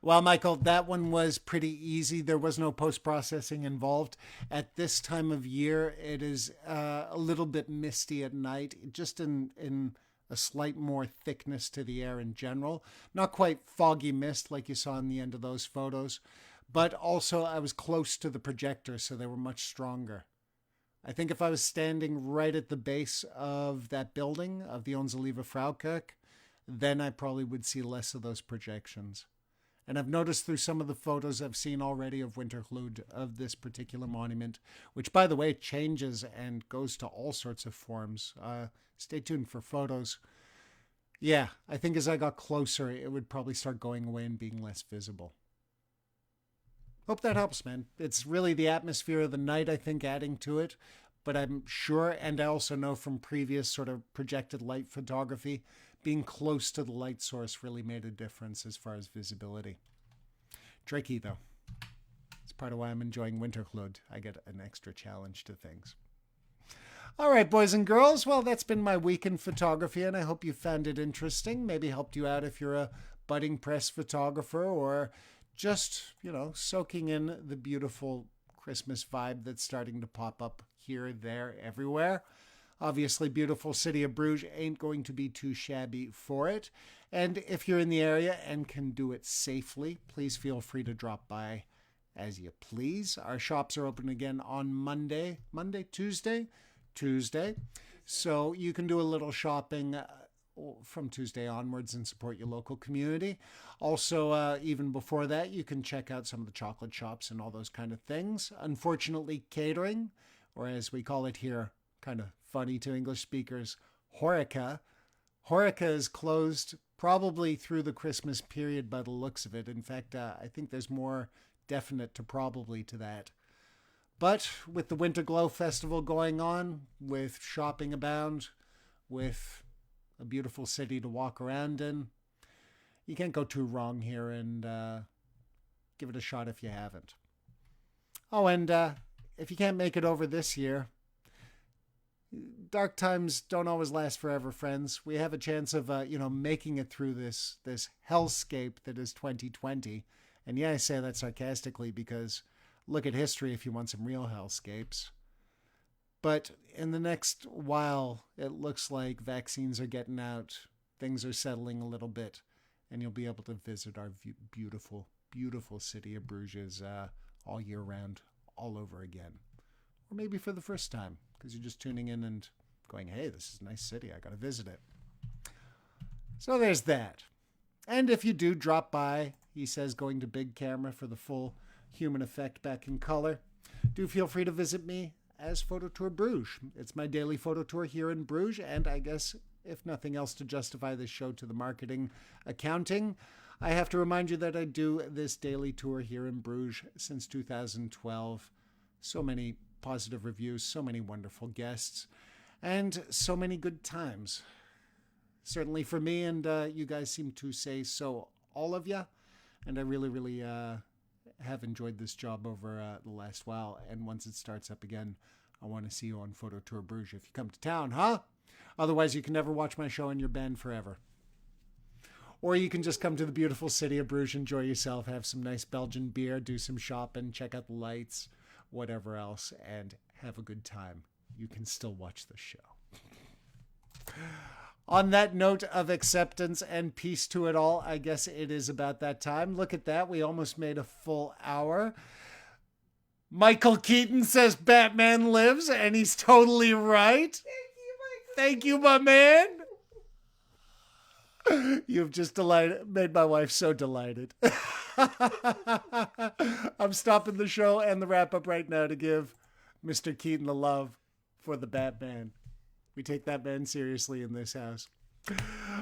Well, Michael, that one was pretty easy. There was no post-processing involved. At this time of year, it is a little bit misty at night, just in a slight more thickness to the air in general. Not quite foggy mist like you saw in the end of those photos, but also I was close to the projector, so they were much stronger. I think if I was standing right at the base of that building, of the Onze Fraukerk, then I probably would see less of those projections. And I've noticed through some of the photos I've seen already of Wintergloed, of this particular monument, which, by the way, changes and goes to all sorts of forms. Stay tuned for photos. Yeah, I think as I got closer, it would probably start going away and being less visible. Hope that helps, man. It's really the atmosphere of the night, I think, adding to it. But I'm sure, and I also know from previous sort of projected light photography, being close to the light source really made a difference as far as visibility. Tricky, though. It's part of why I'm enjoying Wintergloed. I get an extra challenge to things. All right, boys and girls. Well, that's been my week in photography, and I hope you found it interesting. Maybe helped you out if you're a budding press photographer or just, soaking in the beautiful Christmas vibe that's starting to pop up here, there, everywhere. Obviously, beautiful city of Bruges ain't going to be too shabby for it. And if you're in the area and can do it safely, please feel free to drop by as you please. Our shops are open again on Tuesday. So you can do a little shopping from Tuesday onwards and support your local community. Also, even before that, you can check out some of the chocolate shops and all those kind of things. Unfortunately, catering, or as we call it here, kind of funny to English speakers, Horeca. Horeca is closed probably through the Christmas period by the looks of it. In fact, I think there's more definite to probably to that. But with the Winter Glow Festival going on, with shopping abound, with a beautiful city to walk around in, you can't go too wrong here, and give it a shot if you haven't. Oh, and if you can't make it over this year, dark times don't always last forever, friends. We have a chance of, making it through this hellscape that is 2020. And yeah, I say that sarcastically because look at history if you want some real hellscapes. But in the next while, it looks like vaccines are getting out, things are settling a little bit, and you'll be able to visit our beautiful, beautiful city of Bruges all year round, all over again. Or maybe for the first time, because you're just tuning in and going, hey, this is a nice city, I got to visit it. So there's that. And if you do drop by, he says, going to big camera for the full human effect back in color, do feel free to visit me as Photo Tour Bruges. It's my daily photo tour here in Bruges, and I guess, if nothing else, to justify this show to the marketing accounting, I have to remind you that I do this daily tour here in Bruges since 2012. So many positive reviews, so many wonderful guests, and so many good times. Certainly for me, and you guys seem to say so, all of you, and I really, really have enjoyed this job over the last while, and once it starts up again, I want to see you on Photo Tour Brugge if you come to town, huh? Otherwise, you can never watch my show and you're banned forever. Or you can just come to the beautiful city of Bruges, enjoy yourself, have some nice Belgian beer, do some shopping, check out the lights, whatever else, and have a good time. You can still watch the show. On that note of acceptance and peace to it all, I guess it is about that time. Look at that. We almost made a full hour. Michael Keaton says Batman lives, and he's totally right. Thank you, my man. You've just made my wife so delighted. I'm stopping the show and the wrap-up right now to give Mr. Keaton the love for the Batman. We take that man seriously in this house.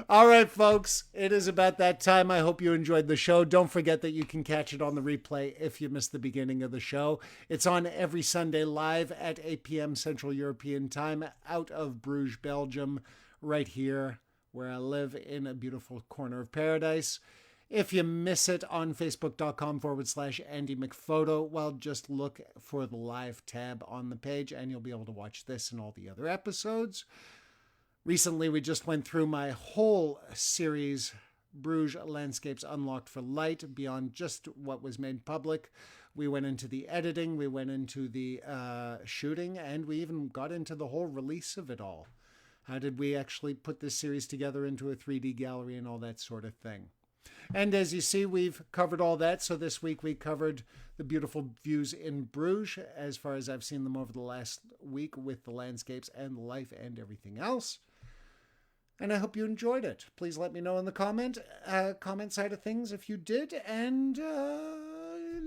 All right, folks, it is about that time. I hope you enjoyed the show. Don't forget that you can catch it on the replay if you missed the beginning of the show. It's on every Sunday live at 8 p.m. Central European Time out of Bruges, Belgium, right here where I live in a beautiful corner of paradise. If you miss it on facebook.com/Andy McPhoto, well, just look for the live tab on the page and you'll be able to watch this and all the other episodes. Recently, we just went through my whole series, Bruges Landscapes Unlocked for Light, beyond just what was made public. We went into the editing, we went into the shooting, and we even got into the whole release of it all. How did we actually put this series together into a 3D gallery and all that sort of thing? And as you see, we've covered all that. So this week we covered the beautiful views in Bruges, as far as I've seen them over the last week with the landscapes and the life and everything else. And I hope you enjoyed it. Please let me know in the comment side of things if you did. And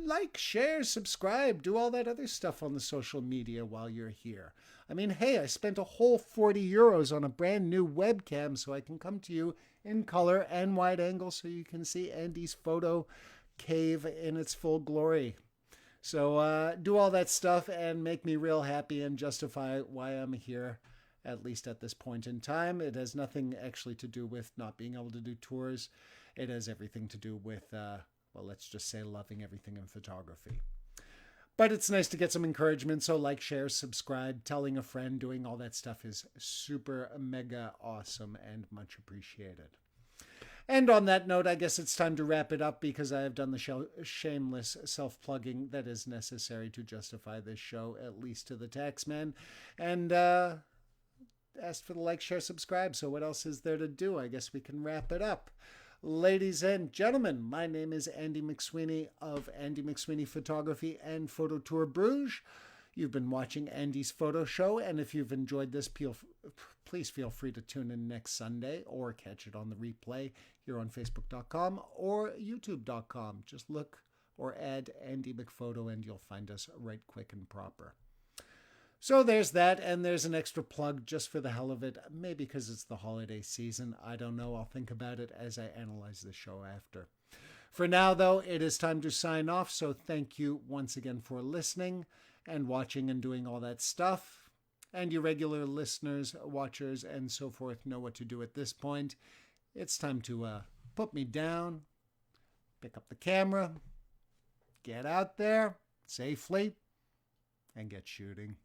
like, share, subscribe, do all that other stuff on the social media while you're here. I mean, hey, I spent a whole 40 euros on a brand new webcam so I can come to you in color and wide angle so you can see Andy's photo cave in its full glory. So do all that stuff and make me real happy and justify why I'm here, at least at this point in time. It has nothing actually to do with not being able to do tours. It has everything to do with, well, let's just say loving everything in photography. But it's nice to get some encouragement, so like, share, subscribe, telling a friend, doing all that stuff is super, mega awesome and much appreciated. And on that note, I guess it's time to wrap it up because I have done the shameless self-plugging that is necessary to justify this show, at least to the taxman. And asked for the like, share, subscribe, so what else is there to do? I guess we can wrap it up. Ladies and gentlemen, my name is Andy McSweeney of Andy McSweeney Photography and Photo Tour Bruges. You've been watching Andy's Photo Show, and if you've enjoyed this, please feel free to tune in next Sunday or catch it on the replay here on Facebook.com or YouTube.com. Just look or add Andy McPhoto and you'll find us right quick and proper. So there's that, and there's an extra plug just for the hell of it, maybe because it's the holiday season. I don't know. I'll think about it as I analyze the show after. For now, though, it is time to sign off, so thank you once again for listening and watching and doing all that stuff. And you regular listeners, watchers, and so forth know what to do at this point. It's time to put me down, pick up the camera, get out there safely, and get shooting.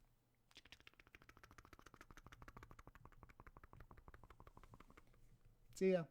See ya.